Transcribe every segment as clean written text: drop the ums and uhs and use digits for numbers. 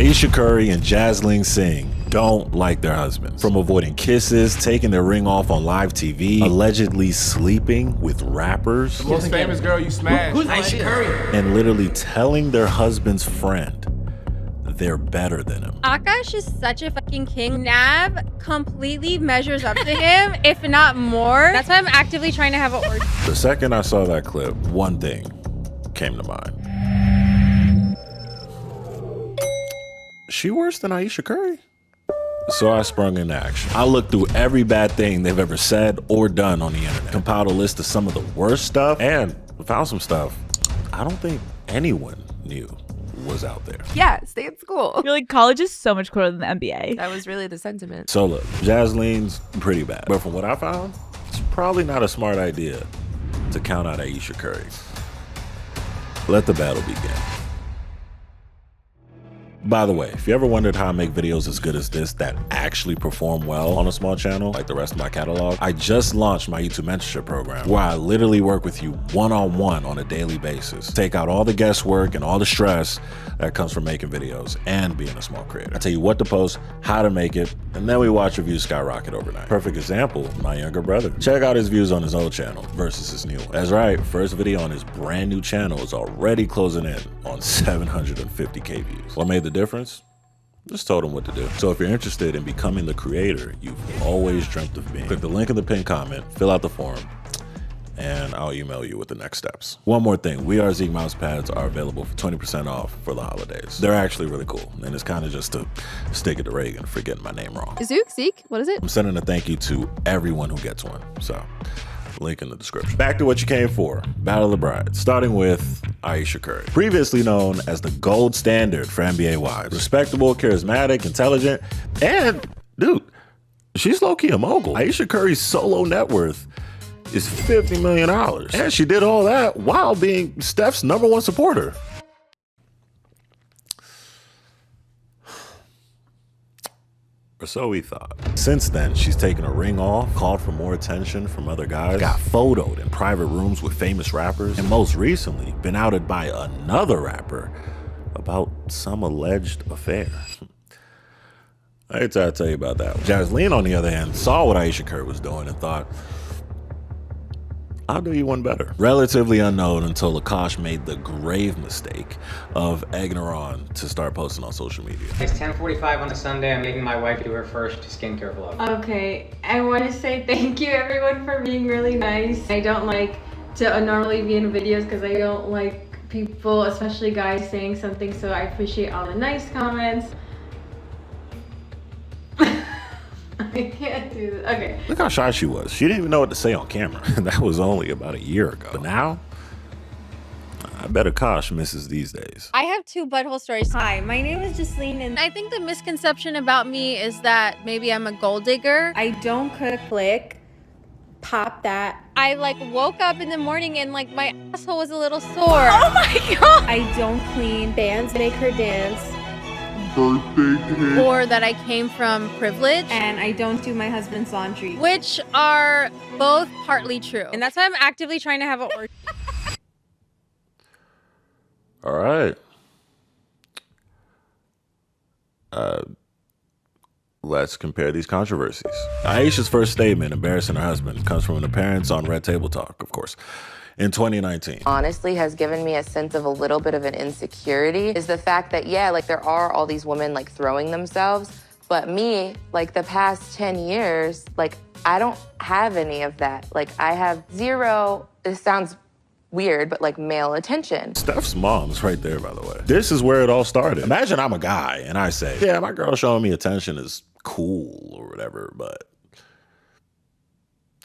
Ayesha Curry and Jasleen Singh don't like their husbands. From avoiding kisses, taking their ring off on live TV, allegedly sleeping with rappers, The most famous girl you smashed. Who's Ayesha Curry? and literally telling their husband's friend they're better than him. Akaash is such a fucking king. Nav completely measures up to him, if not more. That's why I'm actively trying to have an orgy. The second I saw that clip, one thing came to mind. She worse than Ayesha Curry? So I sprung into action. I looked through every bad thing they've ever said or done on the internet, compiled a list of some of the worst stuff, and found some stuff I don't think anyone knew was out there. Yeah, stay at school. I feel like college is so much cooler than the NBA. That was really the sentiment. So look, Jasleen's pretty bad, but from what I found, it's probably not a smart idea to count out Ayesha Curry. Let the battle begin. By the way, if you ever wondered how I make videos as good as this that actually perform well on a small channel like the rest of my catalog, I just launched my YouTube mentorship program where I literally work with you one-on-one on a daily basis. Take out all the guesswork and all the stress that comes from making videos and being a small creator. I tell you what to post, how to make it, and then we watch your views skyrocket overnight. Perfect example, my younger brother. Check out his views on his old channel versus his new one. That's right, first video on his brand new channel is already closing in on 750K views. What made the difference? Just told him what to do. So if you're interested in becoming the creator you've always dreamt of being, click the link in the pinned comment, fill out the form, and I'll email you with the next steps. One more thing, We Are Zeke mouse pads are available for 20% off for the holidays. They're actually really cool, and it's kind of just to stick it to Reagan for getting my name wrong. Zeke, what is it? I'm sending a thank you to everyone who gets one, so link in the description. Back to what you came for, Battle of the Brides, starting with Ayesha Curry. Previously known as the gold standard for NBA wives. Respectable, charismatic, intelligent, and dude, she's low-key a mogul. Ayesha Curry's solo net worth is $50 million. And she did all that while being Steph's #1 supporter. Or so we thought. Since then, she's taken a ring off, called for more attention from other guys, got photoed in private rooms with famous rappers, and most recently been outed by another rapper about some alleged affair. I hate to tell you about that one. Jasleen, on the other hand, saw what Ayesha Curry was doing and thought, I'll do you one better. Relatively unknown until Akaash made the grave mistake of egging her on to start posting on social media. It's 10:45 on a Sunday. I'm making my wife do her first skincare vlog. Okay, I want to say thank you everyone for being really nice. I don't like to normally be in videos because I don't like people, especially guys, saying something, so I appreciate all the nice comments. I can't do this. Okay. Look how shy she was. She didn't even know what to say on camera. That was only about a year ago. But now, I bet Akaash misses these days. I have 2 butthole stories. Hi, my name is Jasleen, and I think the misconception about me is that maybe I'm a gold digger. I don't click, pop that. I woke up in the morning and my asshole was a little sore. Oh my god! I don't clean. Bands make her dance. Or that I came from privilege. And I don't do my husband's laundry. Which are both partly true. And that's why I'm actively trying to have an orgy. All right. Let's compare these controversies. Ayesha's first statement embarrassing her husband comes from an appearance on Red Table Talk, of course, in 2019. Honestly has given me a sense of a little bit of an insecurity is the fact that, yeah, there are all these women throwing themselves, but me, the past 10 years, I don't have any of that. I have zero, this sounds weird, but male attention. Steph's mom's right there, by the way. This is where it all started. Imagine I'm a guy and I say, yeah, my girl showing me attention is cool or whatever, but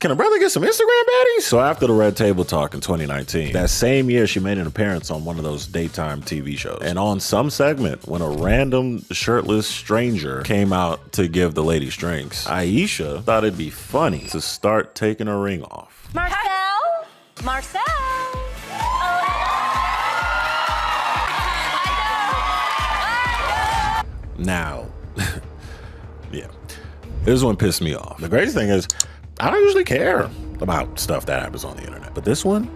can a brother get some Instagram baddies? So after the Red Table Talk in 2019, that same year she made an appearance on one of those daytime TV shows. And on some segment, when a random shirtless stranger came out to give the ladies drinks, Ayesha thought it'd be funny to start taking her ring off. Marcel! Now, yeah, this one pissed me off. The greatest thing is, I don't usually care about stuff that happens on the internet, but this one,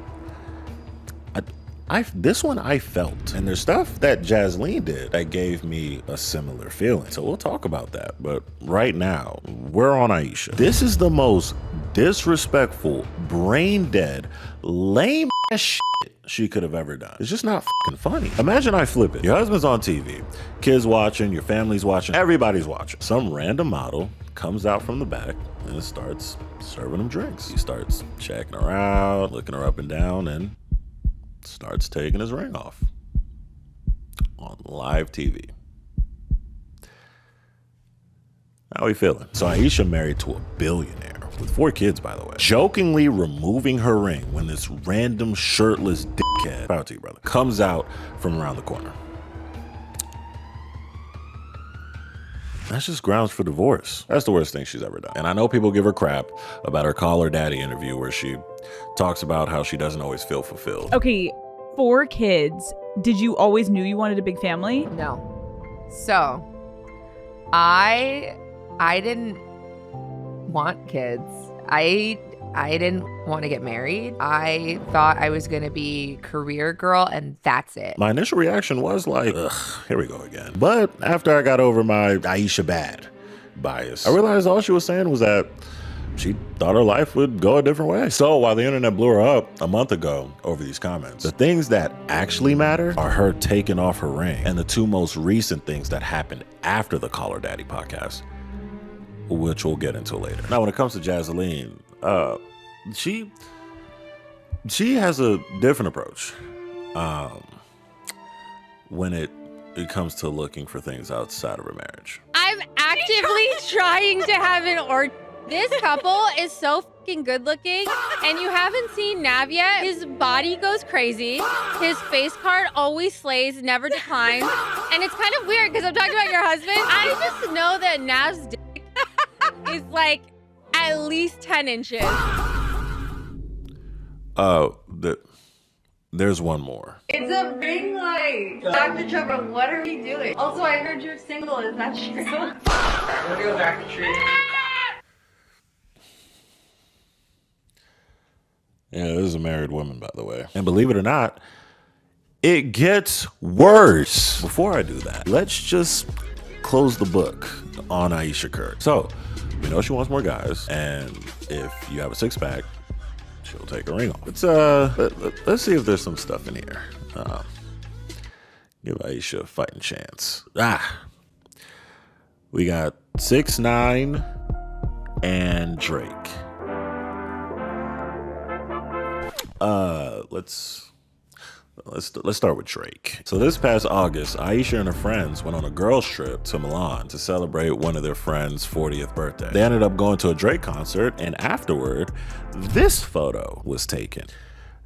This one I felt. And there's stuff that Jasleen did that gave me a similar feeling. So we'll talk about that. But right now, we're on Ayesha. This is the most disrespectful, brain dead, lame ass shit she could have ever done. It's just not fucking funny. Imagine I flip it. Your husband's on TV, kids watching, your family's watching, everybody's watching. Some random model comes out from the back and starts serving him drinks. He starts checking her out, looking her up and down, and starts taking his ring off on live TV. How we feeling? So Ayesha married to a billionaire with 4 kids, by the way, jokingly removing her ring when this random shirtless dickhead, proud to you, brother, comes out from around the corner. That's just grounds for divorce. That's the worst thing she's ever done. And I know people give her crap about her Call Her Daddy interview where she talks about how she doesn't always feel fulfilled. Okay, 4 kids. Did you always knew you wanted a big family? No. So, I didn't want kids. I didn't want to get married. I thought I was going to be career girl and that's it. My initial reaction was like, ugh, here we go again. But after I got over my Ayesha bad bias, I realized all she was saying was that she thought her life would go a different way. So while the internet blew her up a month ago over these comments, the things that actually matter are her taking off her ring and the 2 most recent things that happened after the Call Her Daddy podcast, which we'll get into later. Now, when it comes to Jasleen, she has a different approach when it comes to looking for things outside of her marriage. I'm actively trying to have an orgy. This couple is so fucking good looking, and you haven't seen Nav yet. His body goes crazy. His face card always slays, never declines. And it's kind of weird because I'm talking about your husband. I just know that Nav's dick is like at least 10 inches. There's one more. It's a ring light. Dr. Trevor, what are we doing? Also, I heard you're single. Is that true? We'll go back to tree. Yeah, this is a married woman, by the way. And believe it or not, it gets worse. Before I do that, let's just close the book on Ayesha Curry. So, we know she wants more guys, and if you have a 6-pack, she'll take a ring off. Let's see if there's some stuff in here. Give Ayesha a fighting chance. We got 6ix9ine and Drake. Let's start with Drake. So this past August, Ayesha and her friends went on a girls trip to Milan to celebrate one of their friends' 40th birthday. They ended up going to a Drake concert, and afterward, this photo was taken.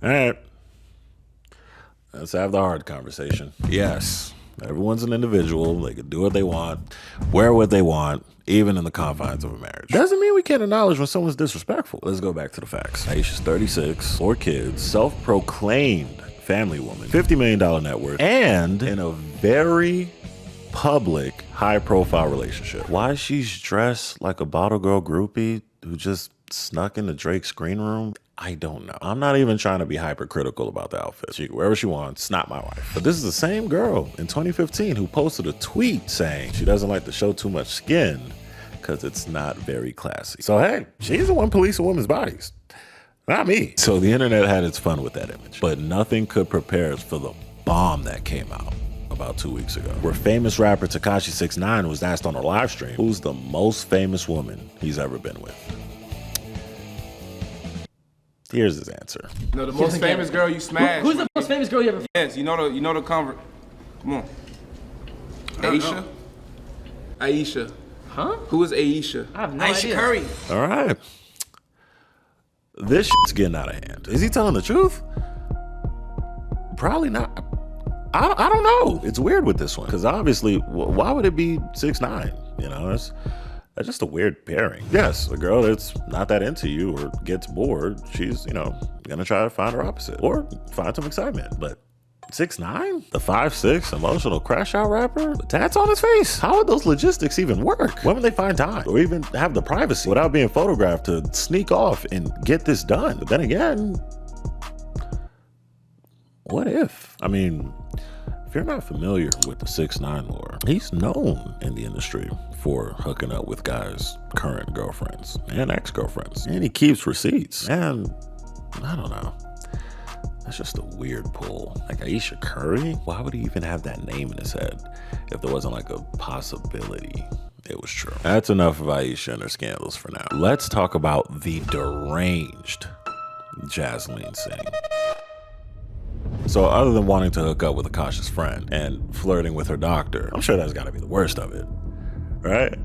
All right, let's have the hard conversation. Yes, everyone's an individual. They can do what they want, wear what they want, even in the confines of a marriage. Doesn't mean we can't acknowledge when someone's disrespectful. Let's go back to the facts. Ayesha's 36, 4 kids, self-proclaimed family woman, $50 million net worth, and in a very public, high-profile relationship. Why she's dressed like a bottle girl groupie who just snuck into Drake's green room, I don't know. I'm not even trying to be hypercritical about the outfit. She can wear what she wants, not my wife. But this is the same girl in 2015 who posted a tweet saying she doesn't like to show too much skin because it's not very classy. So hey, she's the one policing women's bodies. Not me. So the internet had its fun with that image, but nothing could prepare us for the bomb that came out about 2 weeks ago, where famous rapper Tekashi 6ix9ine was asked on a live stream who's the most famous woman he's ever been with. Here's his answer. No, the most famous girl you smashed. Who's the most famous girl you ever? Yes, you know the convert. Come on. Ayesha. Ayesha. Huh? Who is Ayesha? I have no Ayesha idea. Curry. All right. This shit's getting out of hand. Is he telling the truth? Probably not. I don't know. It's weird with this one because obviously, why would it be 6ix9ine? You know, that's just a weird pairing. Yes, a girl that's not that into you or gets bored, she's, gonna try to find her opposite or find some excitement. But 6ix9ine, the 5'6" emotional crash out rapper, the tats on his face. How would those logistics even work? When would they find time or even have the privacy without being photographed to sneak off and get this done? But then again, what if? I mean, if you're not familiar with the 6ix9ine lore, he's known in the industry for hooking up with guys' current girlfriends and ex-girlfriends. And he keeps receipts. And I don't know. That's just a weird pull. Like Ayesha Curry? Why would he even have that name in his head if there wasn't like a possibility it was true? That's enough of Ayesha and her scandals for now. Let's talk about the deranged Jasleen Singh. So other than wanting to hook up with Akaash's friend and flirting with her doctor, I'm sure that's gotta be the worst of it, right?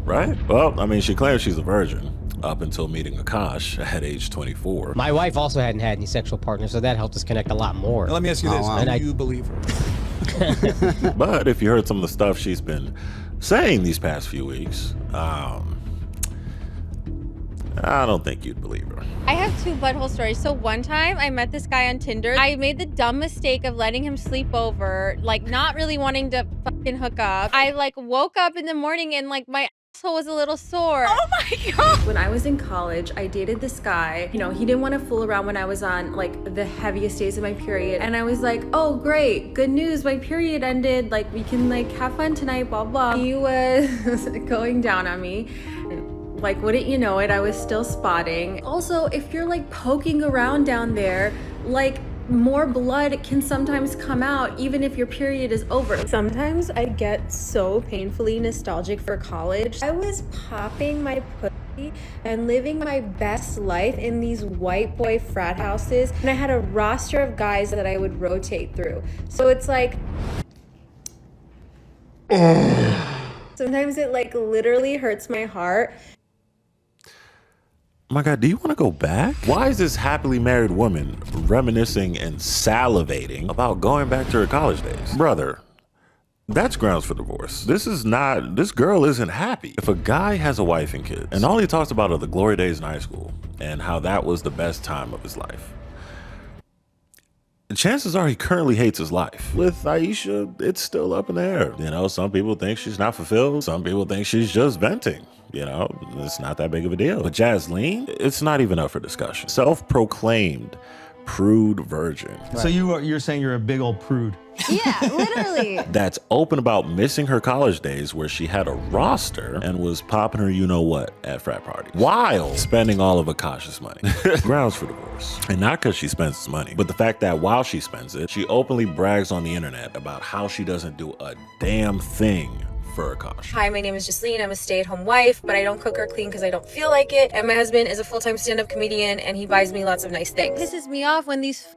Right? Well, I mean, she claims she's a virgin up until meeting Akaash at age 24. My wife also hadn't had any sexual partners, so that helped us connect a lot more. Now, let me ask you this, do you believe her? But if you heard some of the stuff she's been saying these past few weeks, I don't think you'd believe her. I have 2 butthole stories. So one time I met this guy on Tinder. I made the dumb mistake of letting him sleep over, like not really wanting to fucking hook up. I like woke up in the morning and like my asshole was a little sore. Oh my God. When I was in college, I dated this guy. You know, he didn't want to fool around when I was on like the heaviest days of my period. And I was like, oh great, good news, my period ended. Like we can like have fun tonight, blah, blah. He was going down on me. Like, wouldn't you know it, I was still spotting. Also, if you're like poking around down there, like more blood can sometimes come out even if your period is over. Sometimes I get so painfully nostalgic for college. I was popping my pussy and living my best life in these white boy frat houses, and I had a roster of guys that I would rotate through. So it's like, sometimes it like literally hurts my heart. My God, do you want to go back? Why is this happily married woman reminiscing and salivating about going back to her college days? Brother, that's grounds for divorce. This girl isn't happy. If a guy has a wife and kids, and all he talks about are the glory days in high school and how that was the best time of his life, chances are he currently hates his life. With Ayesha, it's still up in the air. You know, some people think she's not fulfilled. Some people think she's just venting. You know, it's not that big of a deal. But Jasleen, it's not even up for discussion. Self-proclaimed prude virgin. So you're saying you're a big old prude. Yeah, literally. That's open about missing her college days where she had a roster and was popping her you-know-what at frat parties while spending all of Akaash's money. Grounds for divorce. And not because she spends his money, but the fact that while she spends it, she openly brags on the internet about how she doesn't do a damn thing for Akaash. Hi, my name is Jasleen. I'm a stay-at-home wife, but I don't cook or clean because I don't feel like it. And my husband is a full-time stand-up comedian, and he buys me lots of nice things. It pisses me off when these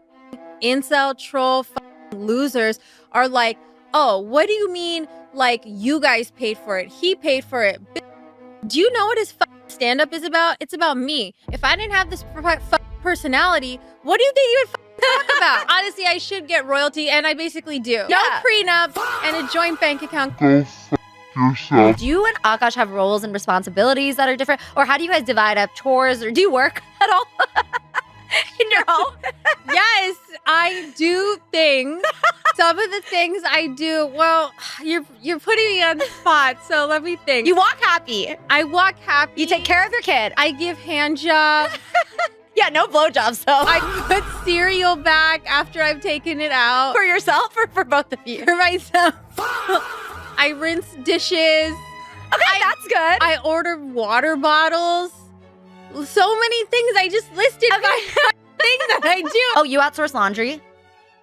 incel troll losers are like, oh, what do you mean like you guys paid for it? He paid for it. Do you know what his stand-up is about? It's about me. If I didn't have this personality, what do you think you would talk about? Honestly, I should get royalty, and I basically do. Yeah. No prenup and a joint bank account. Do you and Akaash have roles and responsibilities that are different? Or how do you guys divide up chores? Or do you work at all? No. Yes, I do things. Some of the things I do, well, you're putting me on the spot, so let me think. You walk happy. I walk happy. You take care of your kid. I give hand jobs. Yeah, no blowjobs, so. I put cereal back after I've taken it out. For yourself or for both of you? For myself. I rinse dishes. Okay, that's good. I order water bottles. So many things. I just listed things that I do. Oh, you outsource laundry,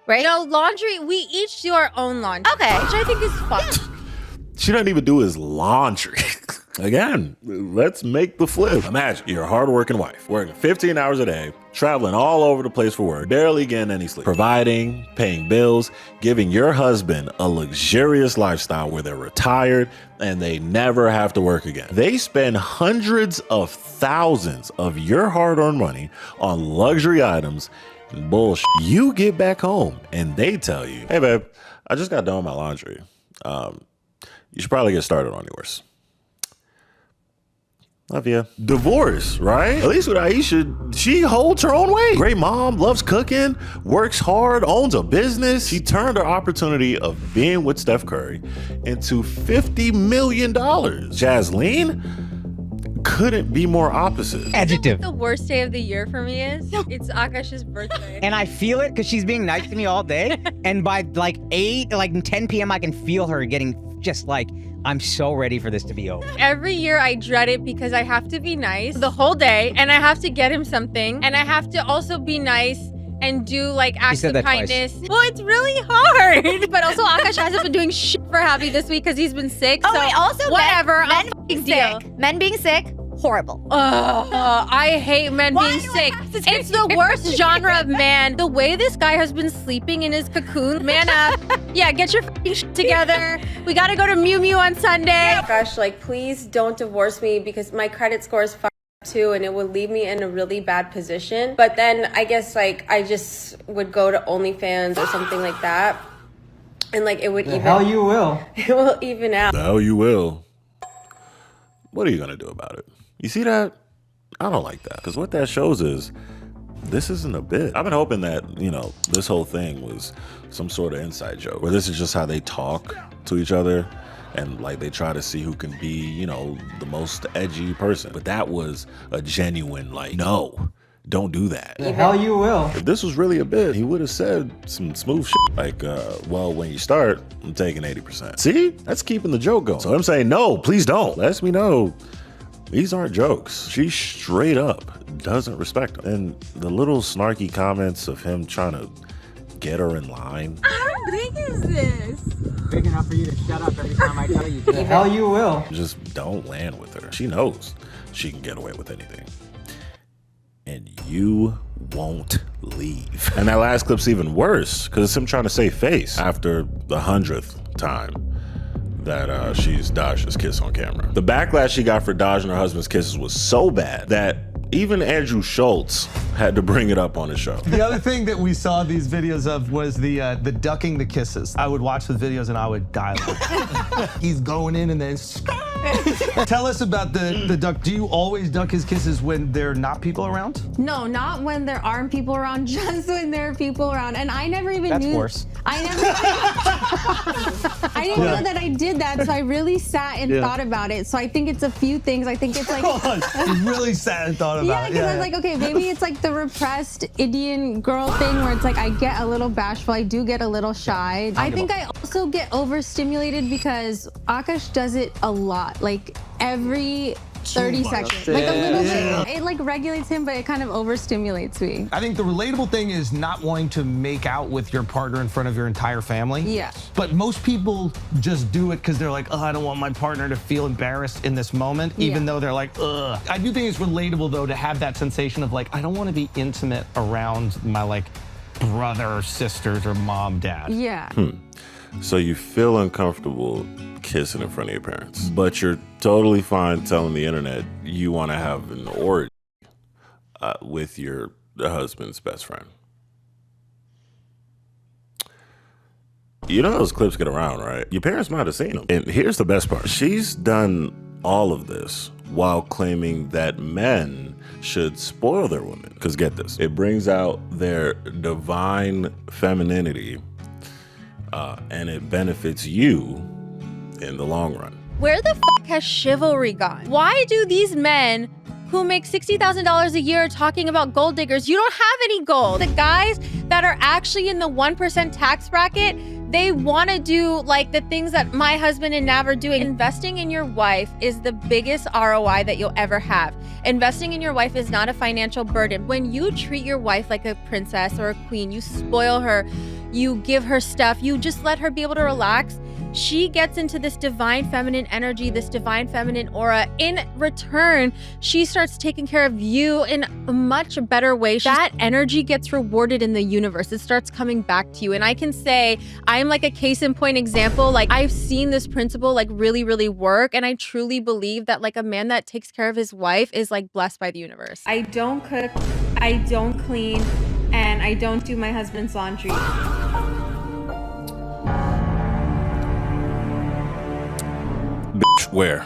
right? No, laundry. We each do our own laundry. Okay. Which I think is fun. She doesn't even do his laundry. Again, let's make the flip. Imagine you're a hardworking wife, working 15 hours a day, traveling all over the place for work, barely getting any sleep, providing, paying bills, giving your husband a luxurious lifestyle where they're retired and they never have to work again. They spend hundreds of thousands of your hard-earned money on luxury items and bullshit. You get back home and they tell you, hey babe, I just got done with my laundry. You should probably get started on yours. Love ya. Divorce, right? At least with Ayesha, she holds her own weight. Great mom, loves cooking, works hard, owns a business. She turned her opportunity of being with Steph Curry into $50 million. Jasleen couldn't be more opposite. Adjective. The worst day of the year for me is it's Akaash's birthday. And I feel it because she's being nice to me all day. And by like 10 p.m., I can feel her getting just like, I'm so ready for this to be over. Every year I dread it because I have to be nice the whole day and I have to get him something and I have to also be nice and do like acts of kindness. Well, it's really hard. But also Akaash hasn't been doing shit for Happy this week because he's been sick. Oh, so wait, also whatever. Men being sick. Men being sick, horrible. I hate men being sick. It's the worst genre of man. The way this guy has been sleeping in his cocoon. Man up. Yeah, get your shit together. We gotta go to Mew Mew on Sunday. Gosh, like, please don't divorce me because my credit score is too, and it would leave me in a really bad position. But then I guess like I just would go to OnlyFans or something like that, and like it would even. Hell you will. It will even out. The hell you will. What are you gonna do about it? You see that? I don't like that because what that shows is this isn't a bit. I've been hoping that, you know, this whole thing was some sort of inside joke where this is just how they talk to each other. And like they try to see who can be, you know, the most edgy person. But that was a genuine like, no, don't do that. The hell you will. If this was really a bit, he would have said some smooth shit. Like, well, when you start, I'm taking 80%. See, that's keeping the joke going. So I'm saying, no, please don't. Lets me know these aren't jokes. She straight up doesn't respect him. And the little snarky comments of him trying to get her in line. How big is this? Big enough for you to shut up every time I tell you to. The hell you will. Just don't land with her. She knows she can get away with anything. And you won't leave. And that last clip's even worse because it's him trying to save face after the 100th time that she's dodged his kiss on camera. The backlash she got for dodging her husband's kisses was so bad that even Andrew Schultz had to bring it up on his show. The other thing that we saw these videos of was the ducking the kisses. I would watch the videos and I would die. He's going in and then tell us about the duck. Do you always duck his kisses when there are not people around? No, not when there aren't people around, just when there are people around. And I never even knew. That's worse. I didn't know that I did that, so I really sat and thought about it. So I think it's a few things. I think it's like. You really sat and thought about Yeah, it. because I was like, okay, maybe it's like the repressed Indian girl thing where it's like I get a little bashful, I do get a little shy. I think I also get overstimulated because Akaash does it a lot, like every 30 seconds. Like a little bit. It like regulates him, but it kind of overstimulates me. I think the relatable thing is not wanting to make out with your partner in front of your entire family. Yeah. But most people just do it because they're like, oh, I don't want my partner to feel embarrassed in this moment, even though they're like, ugh. I do think it's relatable though to have that sensation of like, I don't want to be intimate around my like brother or sisters or mom, dad. Yeah. So you feel uncomfortable kissing in front of your parents, but you're totally fine telling the internet you want to have an orgy with your husband's best friend. You know those clips get around, right? Your parents might have seen them. And here's the best part. She's done all of this while claiming that men should spoil their women. Because get this, it brings out their divine femininity and it benefits you in the long run. Where the fuck has chivalry gone? Why do these men who make $60,000 a year talking about gold diggers, you don't have any gold. The guys that are actually in the 1% tax bracket, they want to do like the things that my husband and Nav are doing. Investing in your wife is the biggest ROI that you'll ever have. Investing in your wife is not a financial burden. When you treat your wife like a princess or a queen, you spoil her, you give her stuff, you just let her be able to relax, she gets into this divine feminine energy, this divine feminine aura. In return, she starts taking care of you in a much better way. That energy gets rewarded in the universe. It starts coming back to you. And I can say I'm like a case in point example. Like I've seen this principle like really, really work. And I truly believe that like a man that takes care of his wife is like blessed by the universe. I don't cook, I don't clean, and I don't do my husband's laundry. Bitch, where?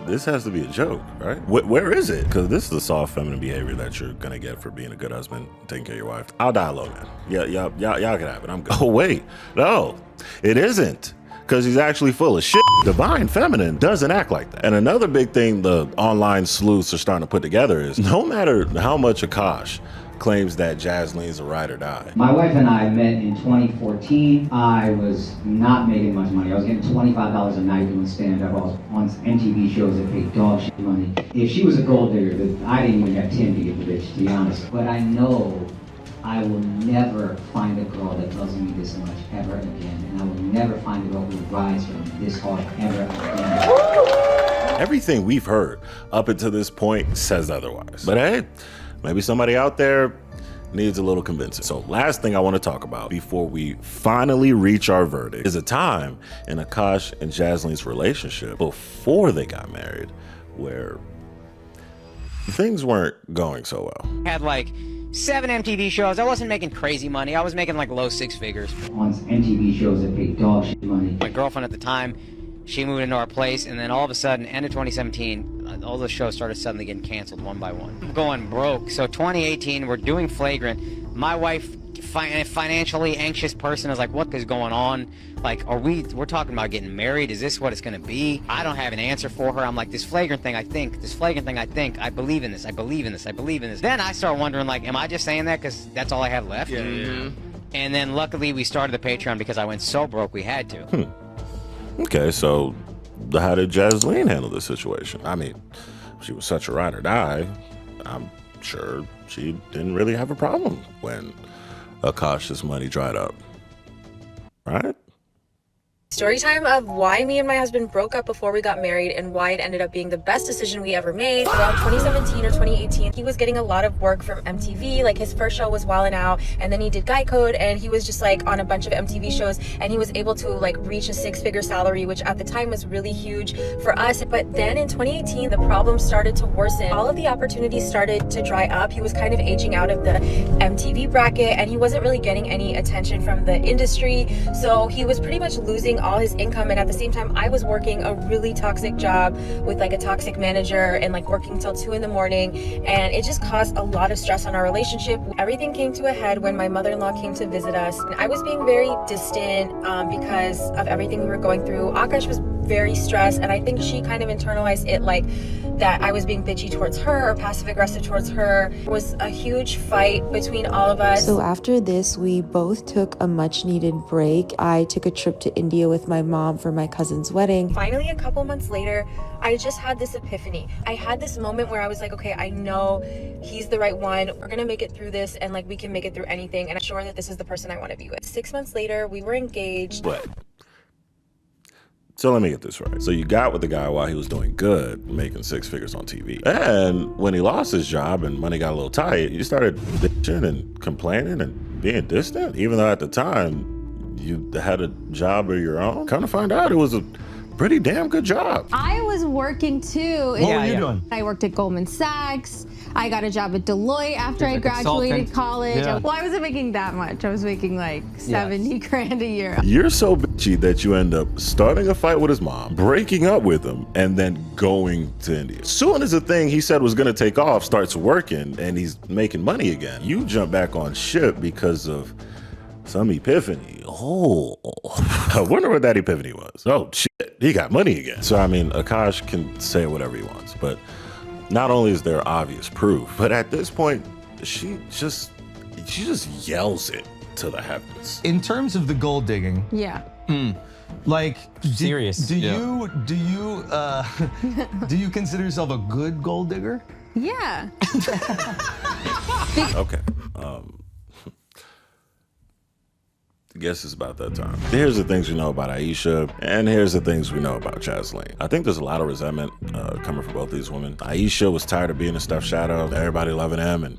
This has to be a joke, right? Where is it? Because this is the soft feminine behavior that you're gonna get for being a good husband, taking care of your wife. I'll die alone, man. Yeah, y'all can have it. I'm good. Oh wait, no, it isn't. because he's actually full of shit. Divine Feminine doesn't act like that. And another big thing the online sleuths are starting to put together is no matter how much Akaash claims that Jasleen's a ride or die. My wife and I met in 2014. I was not making much money. I was getting $25 a night doing stand-up. I was on MTV shows that paid dog shit money. If she was a gold digger, I didn't even have 10 to give the bitch, to be honest. But I know I will never find a girl that loves me this much ever again. And I will never find a girl who rides for me this hard ever again. Everything we've heard up until this point says otherwise. But hey, maybe somebody out there needs a little convincing. So last thing I want to talk about before we finally reach our verdict is a time in Akaash and Jasleen's relationship before they got married where things weren't going so well. Had like 7 MTV shows. I wasn't making crazy money. I was making like low 6 figures. On MTV shows that paid dog shit money. My girlfriend at the time, she moved into our place, and then all of a sudden, end of 2017, all the shows started suddenly getting canceled one by one. I'm going broke. So 2018, we're doing Flagrant. My wife, financially anxious person, is like, what is going on? Like, we're talking about getting married? Is this what it's gonna be? I don't have an answer for her. I'm like, this Flagrant thing, I think, I believe in this, I believe in this. Then I start wondering, like, am I just saying that because that's all I have left? Yeah. And then luckily we started the Patreon because I went so broke we had to. Okay, so how did Jasleen handle this situation? I mean, she was such a ride or die. I'm sure she didn't really have a problem when Akaash's money dried up, right? Story time of why me and my husband broke up before we got married and why it ended up being the best decision we ever made. Around 2017 or 2018, he was getting a lot of work from MTV. Like his first show was Wildin' Out, and then he did Guy Code, and he was just like on a bunch of MTV shows, and he was able to like reach a 6-figure salary, which at the time was really huge for us. But then in 2018, the problems started to worsen. All of the opportunities started to dry up. He was kind of aging out of the MTV bracket, and he wasn't really getting any attention from the industry. So he was pretty much losing all his income, and at the same time I was working a really toxic job with like a toxic manager and like working till 2 in the morning, and it just caused a lot of stress on our relationship. Everything came to a head when my mother-in-law came to visit us. I was being very distant because of everything we were going through. Akaash was very stressed, and I think she kind of internalized it like that I was being bitchy towards her or passive aggressive towards her. It was a huge fight between all of us. So after this, we both took a much needed break. I took a trip to India with my mom for my cousin's wedding. Finally, a couple months later, I just had this epiphany. I had this moment where I was like, okay, I know he's the right one. We're gonna make it through this, and like we can make it through anything, and I'm sure that this is the person I want to be with. 6 months later, we were engaged. But so let me get this right. So you got with the guy while he was doing good, making 6 figures on TV. And when he lost his job and money got a little tight, you started bitching and complaining and being distant, even though at the time you had a job of your own. Come to find out, it was a pretty damn good job. I was working too. What were you doing? I worked at Goldman Sachs. I got a job at Deloitte after I graduated college. Yeah. Well, I wasn't making that much. I was making like 70 grand a year. You're so bitchy that you end up starting a fight with his mom, breaking up with him, and then going to India. Soon as the thing he said was gonna take off starts working and he's making money again, you jump back on ship because of some epiphany. Oh, I wonder what that epiphany was. Oh shit, he got money again. So I mean, Akaash can say whatever he wants, but not only is there obvious proof, but at this point, she just yells it to the heavens. In terms of the gold digging, Yeah. like Serious. Do you consider yourself a good gold digger? Yeah. Okay. I guess it's about that time. Here's the things we know about Ayesha, and here's the things we know about Jasleen. I think there's a lot of resentment coming from both these women. Ayesha was tired of being a Steph's shadow, everybody loving him, and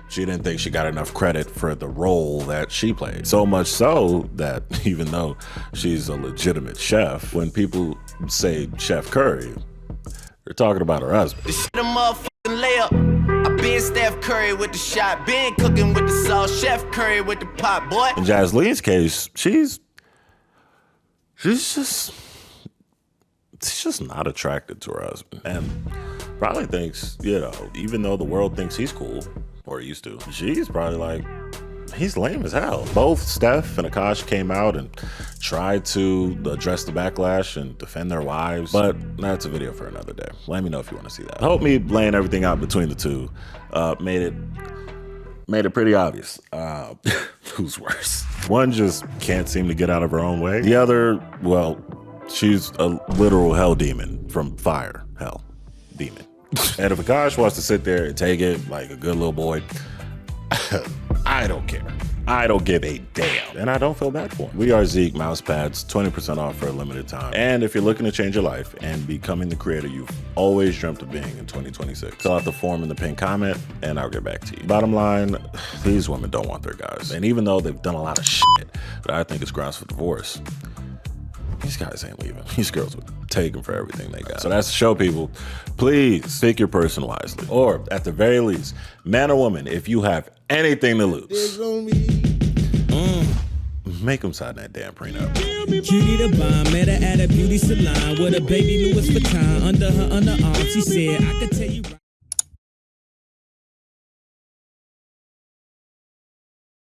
she didn't think she got enough credit for the role that she played. So much so that even though she's a legitimate chef, when people say Chef Curry, they're talking about her husband. This shit a motherfucking layup. I been Steph Curry with the shot, been cooking with the sauce, Chef Curry with the pot, boy. In Jasleen's case, she's just not attracted to her husband, and probably thinks, you know, even though the world thinks he's cool, or used to, she's probably like, he's lame as hell. Both Steph and Akaash came out and tried to address the backlash and defend their wives, but that's a video for another day. Let me know if you want to see that. I hope me laying everything out between the two made it pretty obvious who's worse. One just can't seem to get out of her own way. The other, well, she's a literal hell demon from fire, hell demon. And if Akaash wants to sit there and take it like a good little boy, I don't care. I don't give a damn. And I don't feel bad for him. We are Zeke Mousepads, 20% off for a limited time. And if you're looking to change your life and becoming the creator you've always dreamt of being in 2026, fill out the form in the pinned comment and I'll get back to you. Bottom line, these women don't want their guys. And even though they've done a lot of shit that I think is grounds for divorce, these guys ain't leaving. These girls would take them for everything they got. So that's the show, people. Please pick your person wisely. Or at the very least, man or woman, if you have anything to lose, make them sign that damn prenup. Cutie the bomb, met her at a beauty salon with a baby Louis Vuitton under her underarm. She said, I could tell you.